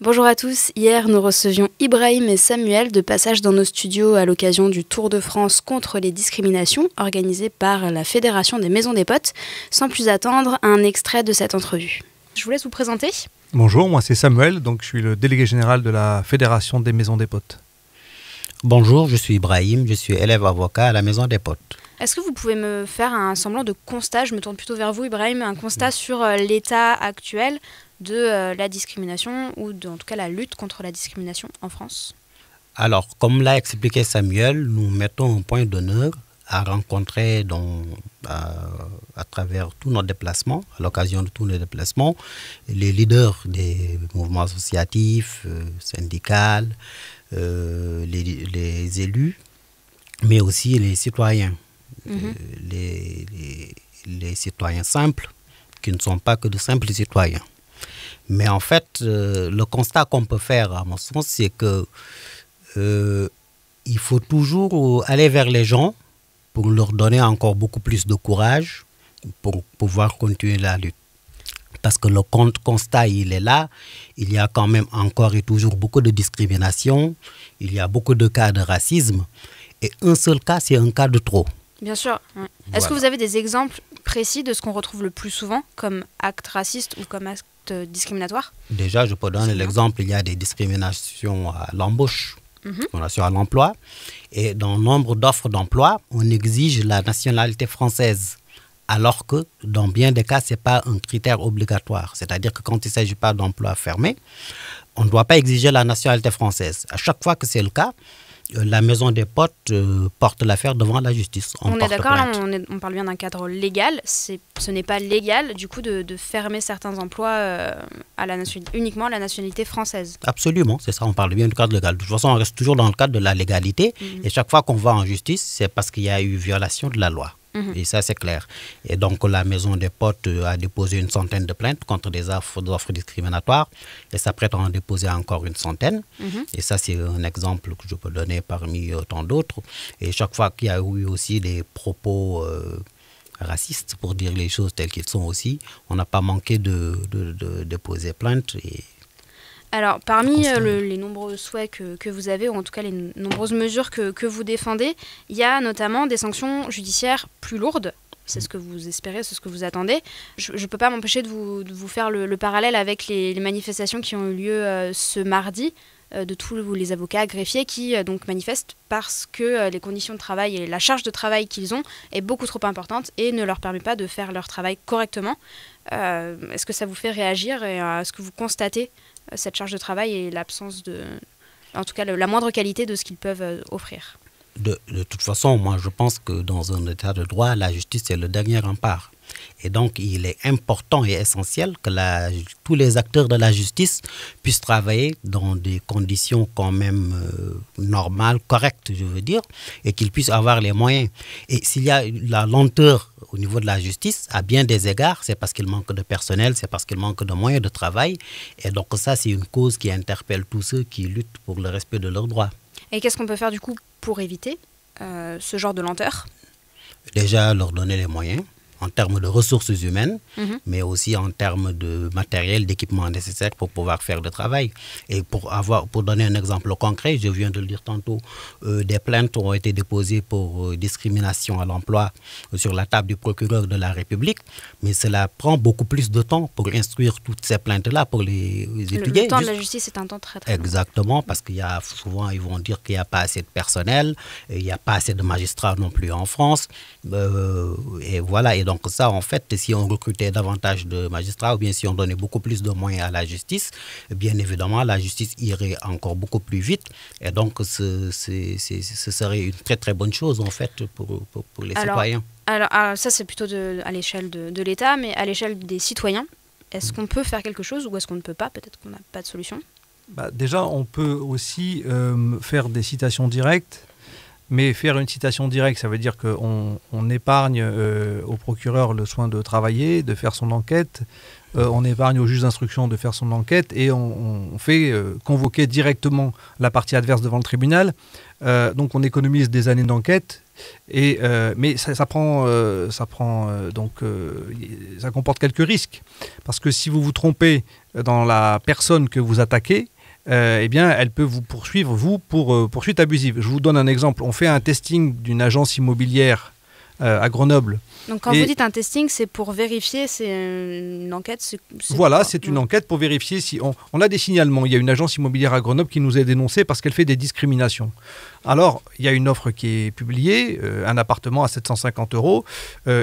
Bonjour à tous, hier nous recevions Ibrahim et Samuel de passage dans nos studios à l'occasion du Tour de France contre les discriminations organisé par la Fédération des Maisons des Potes. Sans plus attendre, un extrait de cette entrevue. Je vous laisse vous présenter. Bonjour, moi c'est Samuel, donc je suis le délégué général de la Fédération des Maisons des Potes. Bonjour, je suis Ibrahim, je suis élève avocat à la Maison des Potes. Est-ce que vous pouvez me faire un semblant de constat, je me tourne plutôt vers vous Ibrahim, un constat sur l'état actuel de la discrimination ou en tout cas la lutte contre la discrimination en France? Alors, comme l'a expliqué Samuel, nous mettons un point d'honneur à rencontrer à travers tous nos déplacements, à l'occasion de tous nos déplacements, les leaders des mouvements associatifs, syndicaux, les élus, mais aussi les citoyens, les citoyens simples, qui ne sont pas que de simples citoyens. Mais en fait, le constat qu'on peut faire, à mon sens, c'est que il faut toujours aller vers les gens pour leur donner encore beaucoup plus de courage pour pouvoir continuer la lutte. Parce que le constat, il est là. Il y a quand même encore et toujours beaucoup de discrimination. Il y a beaucoup de cas de racisme. Et un seul cas, c'est un cas de trop. Bien sûr. Ouais. Est-ce que vous avez des exemples précis de ce qu'on retrouve le plus souvent comme acte raciste ou comme acte discriminatoire? Déjà, je peux donner l'exemple, il y a des discriminations à l'embauche, discriminations à l'emploi. Et dans nombre d'offres d'emploi, on exige la nationalité française. Alors que dans bien des cas, ce n'est pas un critère obligatoire. C'est-à-dire que quand il ne s'agit pas d'emploi fermé, on ne doit pas exiger la nationalité française. À chaque fois que c'est le cas, la Maison des Potes porte l'affaire devant la justice. On est d'accord, on parle bien d'un cadre légal. Ce n'est pas légal, du coup, de fermer certains emplois uniquement à la nationalité française. Absolument, c'est ça, on parle bien du cadre légal. De toute façon, on reste toujours dans le cadre de la légalité. Et chaque fois qu'on va en justice, c'est parce qu'il y a eu violation de la loi. Et ça, c'est clair. Et donc, la Maison des Potes a déposé une centaine de plaintes contre des offres discriminatoires et s'apprête à en déposer encore une centaine. Et ça, c'est un exemple que je peux donner parmi tant d'autres. Et chaque fois qu'il y a eu aussi des propos racistes, pour dire les choses telles qu'elles sont aussi, on n'a pas manqué de déposer plainte. Alors, parmi les nombreux souhaits que vous avez, ou en tout cas les nombreuses mesures que vous défendez, il y a notamment des sanctions judiciaires plus lourdes. C'est ce que vous espérez, c'est ce que vous attendez. Je ne peux pas m'empêcher de vous faire le parallèle avec les manifestations qui ont eu lieu ce mardi, de tous les avocats greffiers qui donc manifestent parce que les conditions de travail et la charge de travail qu'ils ont est beaucoup trop importante et ne leur permet pas de faire leur travail correctement. Est-ce que ça vous fait réagir et est-ce que vous constatez cette charge de travail et l'absence en tout cas la moindre qualité de ce qu'ils peuvent offrir? De toute façon, moi je pense que dans un état de droit, la justice est le dernier rempart. Et donc, il est important et essentiel que tous les acteurs de la justice puissent travailler dans des conditions quand même normales, correctes, je veux dire, et qu'ils puissent avoir les moyens. Et s'il y a la lenteur au niveau de la justice, à bien des égards, c'est parce qu'il manque de personnel, c'est parce qu'il manque de moyens de travail. Et donc ça, c'est une cause qui interpelle tous ceux qui luttent pour le respect de leurs droits. Et qu'est-ce qu'on peut faire du coup pour éviter ce genre de lenteur? Déjà, leur donner les moyens en termes de ressources humaines, mais aussi en termes de matériel, d'équipement nécessaire pour pouvoir faire le travail. Et pour donner un exemple concret, je viens de le dire tantôt, des plaintes ont été déposées pour discrimination à l'emploi sur la table du procureur de la République, mais cela prend beaucoup plus de temps pour instruire toutes ces plaintes-là, pour les étudier. Le temps de la justice est un temps très long. Exactement, parce qu'il y a souvent, ils vont dire qu'il n'y a pas assez de personnel, il n'y a pas assez de magistrats non plus en France, et voilà. Et donc ça, en fait, si on recrutait davantage de magistrats ou bien si on donnait beaucoup plus de moyens à la justice, bien évidemment, la justice irait encore beaucoup plus vite. Et donc, ce serait une très, très bonne chose, en fait, pour les citoyens. Alors, ça, c'est plutôt à l'échelle de l'État, mais à l'échelle des citoyens, est-ce qu'on peut faire quelque chose ou est-ce qu'on ne peut pas? Peut-être qu'on n'a pas de solution. Déjà, on peut aussi faire des citations directes. Mais faire une citation directe, ça veut dire qu'on épargne au procureur le soin de travailler, de faire son enquête, on épargne au juge d'instruction de faire son enquête et on fait convoquer directement la partie adverse devant le tribunal. Donc on économise des années d'enquête Mais ça comporte quelques risques. Parce que si vous vous trompez dans la personne que vous attaquez, eh bien, elle peut vous poursuivre, pour poursuite abusive. Je vous donne un exemple. On fait un testing d'une agence immobilière à Grenoble. Donc quand vous dites un testing, c'est pour vérifier, c'est une enquête Voilà, c'est une enquête pour vérifier si... On a des signalements. Il y a une agence immobilière à Grenoble qui nous a dénoncé parce qu'elle fait des discriminations. Alors, il y a une offre qui est publiée, un appartement à 750 €.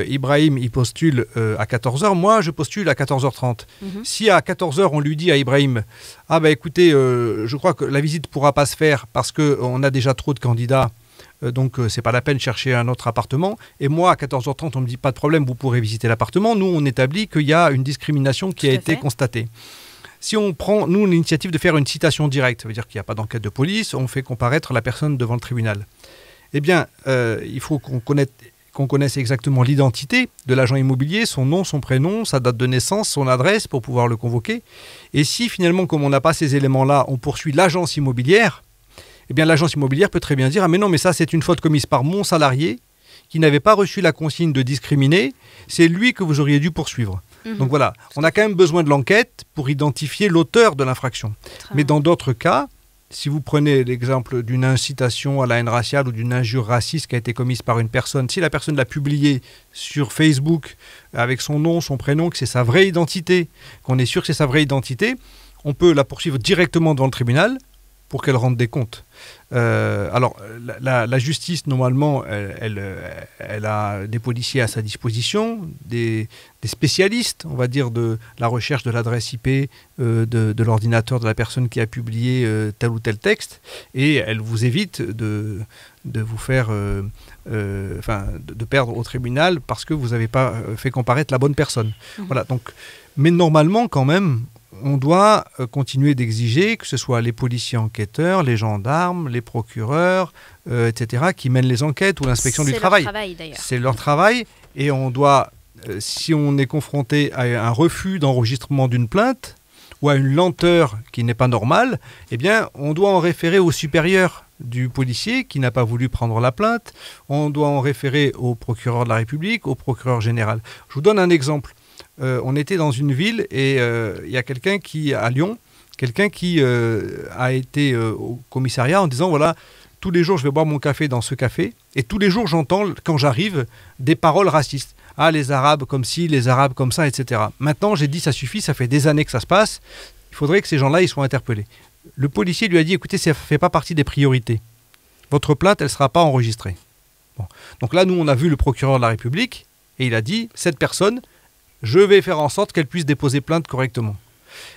Ibrahim, il postule à 14h. Moi, je postule à 14h30. Si à 14h, on lui dit à Ibrahim, « Ah bah écoutez, je crois que la visite ne pourra pas se faire parce qu'on a déjà trop de candidats. Donc, c'est pas la peine de chercher un autre appartement. » Et moi, à 14h30, on me dit, pas de problème, vous pourrez visiter l'appartement. Nous, on établit qu'il y a une discrimination qui a été constatée. Si on prend, nous, l'initiative de faire une citation directe, ça veut dire qu'il n'y a pas d'enquête de police, on fait comparaître la personne devant le tribunal. Eh bien, il faut qu'on connaisse exactement l'identité de l'agent immobilier, son nom, son prénom, sa date de naissance, son adresse pour pouvoir le convoquer. Et si finalement, comme on n'a pas ces éléments-là, on poursuit l'agence immobilière, eh bien l'agence immobilière peut très bien dire « Ah mais non, mais ça c'est une faute commise par mon salarié qui n'avait pas reçu la consigne de discriminer, c'est lui que vous auriez dû poursuivre. » Donc voilà, on a quand même besoin de l'enquête pour identifier l'auteur de l'infraction. Mais dans d'autres cas, si vous prenez l'exemple d'une incitation à la haine raciale ou d'une injure raciste qui a été commise par une personne, si la personne l'a publiée sur Facebook avec son nom, son prénom, que c'est sa vraie identité, qu'on est sûr que c'est sa vraie identité, on peut la poursuivre directement devant le tribunal pour qu'elle rende des comptes. Alors, la justice, normalement, elle a des policiers à sa disposition, des spécialistes, on va dire, de la recherche de l'adresse IP de l'ordinateur de la personne qui a publié tel ou tel texte, et elle vous évite de vous faire... de perdre au tribunal parce que vous n'avez pas fait comparaître la bonne personne. Voilà, donc, mais normalement, quand même, on doit continuer d'exiger que ce soit les policiers enquêteurs, les gendarmes, les procureurs, etc., qui mènent les enquêtes ou l'inspection du travail. C'est leur travail et on doit, si on est confronté à un refus d'enregistrement d'une plainte ou à une lenteur qui n'est pas normale, eh bien, on doit en référer au supérieur du policier qui n'a pas voulu prendre la plainte. On doit en référer au procureur de la République, au procureur général. Je vous donne un exemple. On était dans une ville et il y a quelqu'un à Lyon, a été au commissariat en disant, voilà, tous les jours je vais boire mon café dans ce café et tous les jours j'entends, quand j'arrive, des paroles racistes. Ah, les Arabes comme ci, les Arabes comme ça, etc. Maintenant, j'ai dit, ça suffit, ça fait des années que ça se passe, il faudrait que ces gens-là, ils soient interpellés. Le policier lui a dit, écoutez, ça ne fait pas partie des priorités. Votre plainte, elle ne sera pas enregistrée. Bon. Donc là, nous, on a vu le procureur de la République et il a dit, cette personne... je vais faire en sorte qu'elle puisse déposer plainte correctement.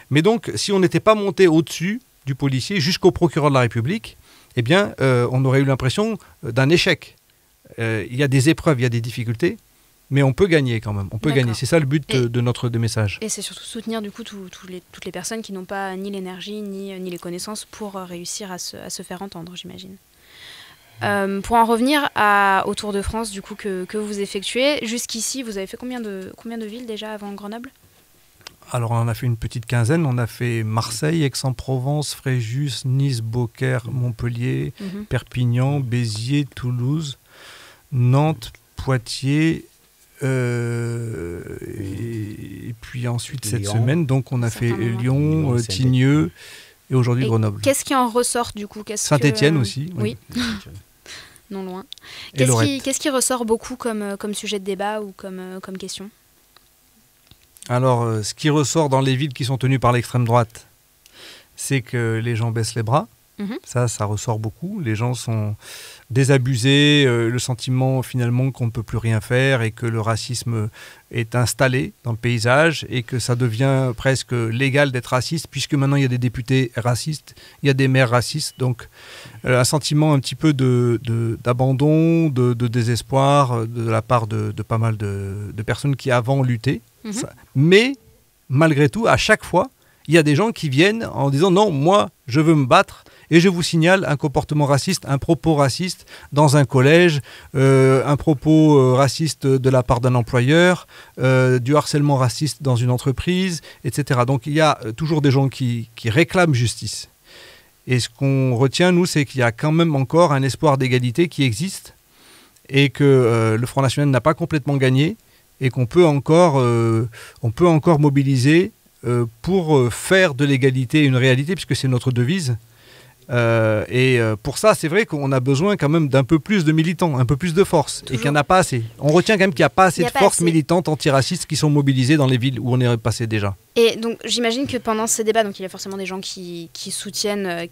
Mais donc, si on n'était pas monté au-dessus du policier jusqu'au procureur de la République, eh bien, on aurait eu l'impression d'un échec. Il y a des épreuves, il y a des difficultés, mais on peut gagner quand même. On peut gagner. C'est ça le but de notre message. Et c'est surtout soutenir du coup toutes les personnes qui n'ont pas ni l'énergie ni les connaissances pour réussir à se faire entendre, j'imagine. Pour en revenir au Tour de France du coup que vous effectuez, jusqu'ici, vous avez fait combien de villes déjà avant Grenoble ? Alors on a fait une petite quinzaine, on a fait Marseille, Aix-en-Provence, Fréjus, Nice, Beaucaire, Montpellier, Perpignan, Béziers, Toulouse, Nantes, Poitiers, et puis ensuite cette semaine, donc on a fait Lyon, Tignieu et aujourd'hui Grenoble. Qu'est-ce qui en ressort du coup ? Saint-Étienne aussi. Oui. Non loin. Qu'est-ce qui ressort beaucoup comme sujet de débat ou comme question ? Alors, ce qui ressort dans les villes qui sont tenues par l'extrême droite, c'est que les gens baissent les bras. Ça ressort beaucoup. Les gens sont désabusés, le sentiment finalement qu'on ne peut plus rien faire et que le racisme est installé dans le paysage et que ça devient presque légal d'être raciste puisque maintenant il y a des députés racistes, il y a des maires racistes. Donc un sentiment un petit peu d'abandon, de désespoir de la part de pas mal de personnes qui avant luttaient. Mais malgré tout, à chaque fois, il y a des gens qui viennent en disant non, moi je veux me battre. Et je vous signale un comportement raciste, un propos raciste dans un collège, un propos raciste de la part d'un employeur, du harcèlement raciste dans une entreprise, etc. Donc il y a toujours des gens qui réclament justice. Et ce qu'on retient, nous, c'est qu'il y a quand même encore un espoir d'égalité qui existe et que le Front National n'a pas complètement gagné et qu'on peut encore mobiliser pour faire de l'égalité une réalité, puisque c'est notre devise. Pour ça, c'est vrai qu'on a besoin quand même d'un peu plus de militants, un peu plus de force, et qu'il n'y en a pas assez. On retient quand même qu'il n'y a pas assez de forces militantes antiracistes qui sont mobilisées dans les villes où on est passé déjà. Et donc j'imagine que pendant ces débats, donc il y a forcément des gens qui soutiennent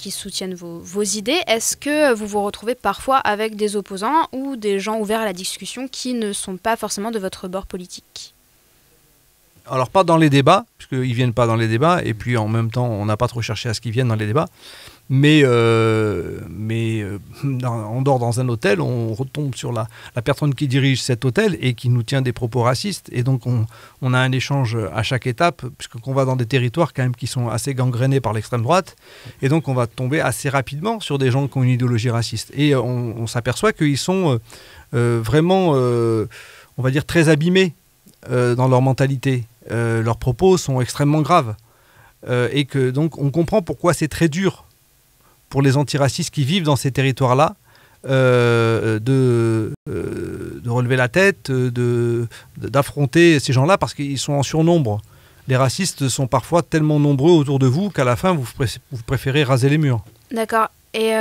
vos idées. Est-ce que vous vous retrouvez parfois avec des opposants ou des gens ouverts à la discussion qui ne sont pas forcément de votre bord politique ? Alors pas dans les débats, puisqu'ils ne viennent pas dans les débats, et puis en même temps on n'a pas trop cherché à ce qu'ils viennent dans les débats. Mais on dort dans un hôtel, on retombe sur la personne qui dirige cet hôtel et qui nous tient des propos racistes. Et donc on a un échange à chaque étape, puisqu'on va dans des territoires quand même qui sont assez gangrénés par l'extrême droite. Et donc on va tomber assez rapidement sur des gens qui ont une idéologie raciste. Et on s'aperçoit qu'ils sont vraiment, on va dire, très abîmés dans leur mentalité. Leurs propos sont extrêmement graves. Et que donc on comprend pourquoi c'est très dur pour les antiracistes qui vivent dans ces territoires-là, de relever la tête, d'affronter ces gens-là, parce qu'ils sont en surnombre. Les racistes sont parfois tellement nombreux autour de vous qu'à la fin, vous préférez raser les murs. D'accord. Et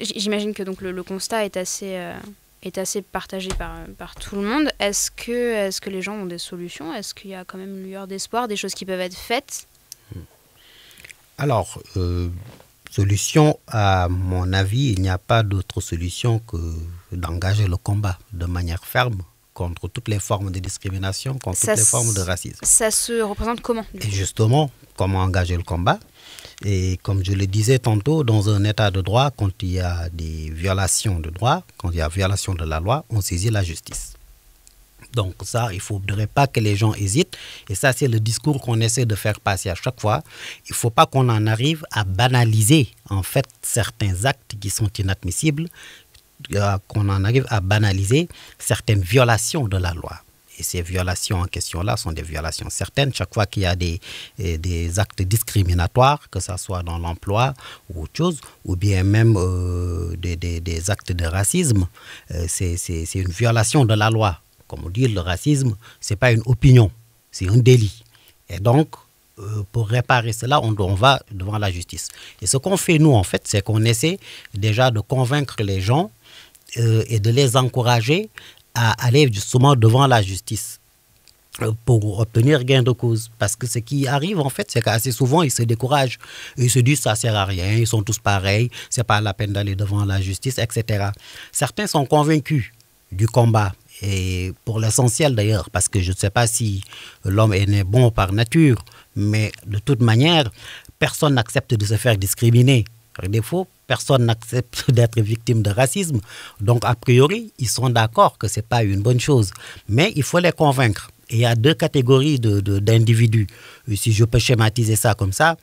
j'imagine que donc, le constat est assez partagé par tout le monde. Est-ce que les gens ont des solutions ? Est-ce qu'il y a quand même une lueur d'espoir, des choses qui peuvent être faites ? Alors, solution, à mon avis, il n'y a pas d'autre solution que d'engager le combat de manière ferme contre toutes les formes de discrimination, contre toutes les formes de racisme. Ça se représente comment ? Et justement, comment engager le combat ? Et comme je le disais tantôt, dans un état de droit, quand il y a des violations de droit, quand il y a violation de la loi, on saisit la justice. Donc ça, il ne faudrait pas que les gens hésitent. Et ça, c'est le discours qu'on essaie de faire passer à chaque fois. Il ne faut pas qu'on en arrive à banaliser, en fait, certains actes qui sont inadmissibles, qu'on en arrive à banaliser certaines violations de la loi. Et ces violations en question-là sont des violations certaines. Chaque fois qu'il y a des actes discriminatoires, que ce soit dans l'emploi ou autre chose, ou bien même des actes de racisme, c'est une violation de la loi. Comme on dit, le racisme, ce n'est pas une opinion, c'est un délit. Et donc, pour réparer cela, on va devant la justice. Et ce qu'on fait, nous, en fait, c'est qu'on essaie déjà de convaincre les gens et de les encourager à aller justement devant la justice pour obtenir gain de cause. Parce que ce qui arrive, en fait, c'est qu'assez souvent, ils se découragent. Ils se disent, ça ne sert à rien, ils sont tous pareils, ce n'est pas la peine d'aller devant la justice, etc. Certains sont convaincus du combat. Et pour l'essentiel d'ailleurs, parce que je ne sais pas si l'homme est né bon par nature, mais de toute manière, personne n'accepte de se faire discriminer. Par défaut, personne n'accepte d'être victime de racisme. Donc, a priori, ils sont d'accord que ce n'est pas une bonne chose. Mais il faut les convaincre. Et il y a deux catégories d'individus. Si je peux schématiser ça comme ça,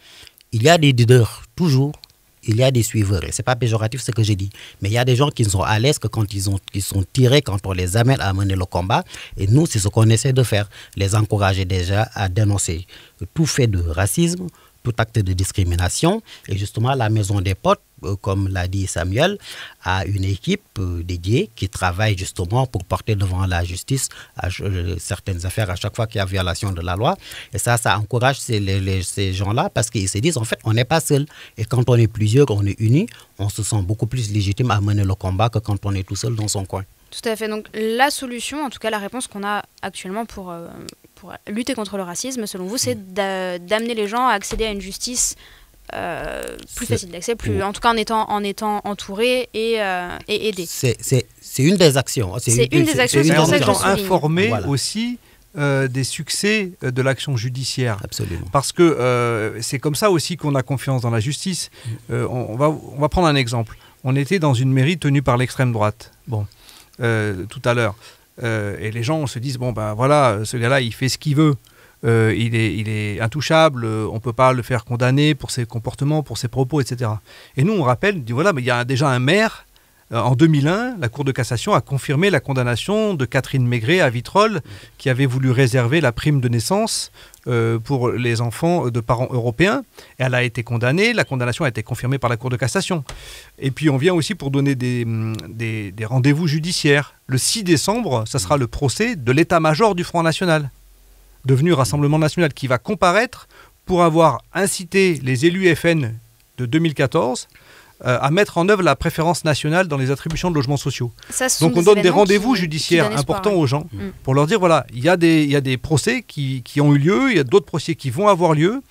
il y a des leaders, toujours. Il y a des suiveurs, et ce n'est pas péjoratif ce que j'ai dit, mais il y a des gens qui sont à l'aise que quand ils sont tirés, quand on les amène à mener le combat, et nous, c'est ce qu'on essaie de faire, les encourager déjà à dénoncer tout fait de racisme, tout acte de discrimination, et justement la Maison des Potes, comme l'a dit Samuel, a une équipe dédiée qui travaille justement pour porter devant la justice certaines affaires à chaque fois qu'il y a violation de la loi. Et ça encourage ces gens-là parce qu'ils se disent, en fait, on n'est pas seul. Et quand on est plusieurs, on est unis, on se sent beaucoup plus légitime à mener le combat que quand on est tout seul dans son coin. Tout à fait. Donc la solution, en tout cas la réponse qu'on a actuellement pour lutter contre le racisme, selon vous, c'est d'amener les gens à accéder à une justice plus facile d'accès, en tout cas en étant entouré et aidé. C'est une des actions. C'est une des actions, c'est pour ça que je souligne. Informer aussi des succès de l'action judiciaire. Absolument. Parce que c'est comme ça aussi qu'on a confiance dans la justice. On va prendre un exemple. On était dans une mairie tenue par l'extrême droite. Bon, tout à l'heure. Et les gens se disent, bon ben voilà, ce gars-là, il fait ce qu'il veut. Il est intouchable, on ne peut pas le faire condamner pour ses comportements, pour ses propos, etc. Et nous, on rappelle, voilà, mais il y a déjà un maire En 2001, la Cour de cassation a confirmé la condamnation de Catherine Maigret à Vitrolles, qui avait voulu réserver la prime de naissance pour les enfants de parents européens. Et elle a été condamnée, la condamnation a été confirmée par la Cour de cassation. Et puis on vient aussi pour donner des rendez-vous judiciaires. Le 6 décembre, ça sera le procès de l'état-major du Front National, devenu Rassemblement National, qui va comparaître pour avoir incité les élus FN de 2014 à mettre en œuvre la préférence nationale dans les attributions de logements sociaux. Donc on donne des rendez-vous judiciaires importants aux gens pour leur dire, voilà, il y a des procès qui ont eu lieu, il y a d'autres procès qui vont avoir lieu.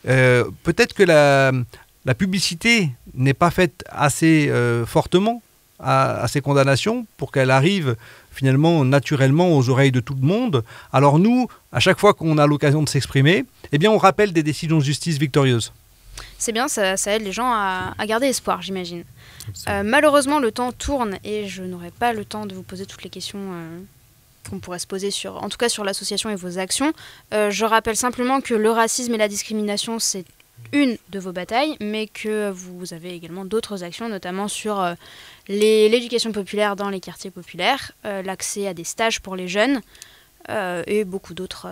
Peut-être que la publicité n'est pas faite assez fortement à ces condamnations pour qu'elle arrive finalement naturellement aux oreilles de tout le monde. Alors nous, à chaque fois qu'on a l'occasion de s'exprimer, eh bien on rappelle des décisions de justice victorieuses. C'est bien, ça aide les gens à garder espoir, j'imagine. Malheureusement, le temps tourne et je n'aurai pas le temps de vous poser toutes les questions qu'on pourrait se poser en tout cas sur l'association et vos actions. Je rappelle simplement que le racisme et la discrimination, c'est une de vos batailles, mais que vous avez également d'autres actions, notamment sur l'éducation populaire dans les quartiers populaires, l'accès à des stages pour les jeunes, et beaucoup d'autres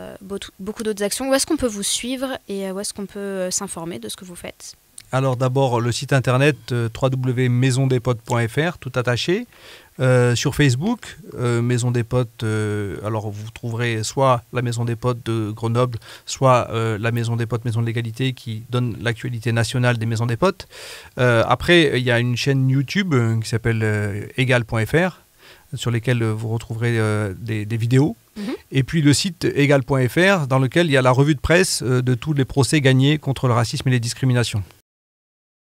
actions. Où est-ce qu'on peut vous suivre et où est-ce qu'on peut s'informer de ce que vous faites ? Alors d'abord le site internet www.maisondespotes.fr, tout attaché. Sur Facebook, Maison des Potes, alors vous trouverez soit la Maison des Potes de Grenoble, soit la Maison des Potes, Maison de l'égalité, qui donne l'actualité nationale des Maisons des Potes. Après, il y a une chaîne YouTube qui s'appelle egal.fr, sur lesquelles vous retrouverez des vidéos. Et puis le site egal.fr, dans lequel il y a la revue de presse de tous les procès gagnés contre le racisme et les discriminations.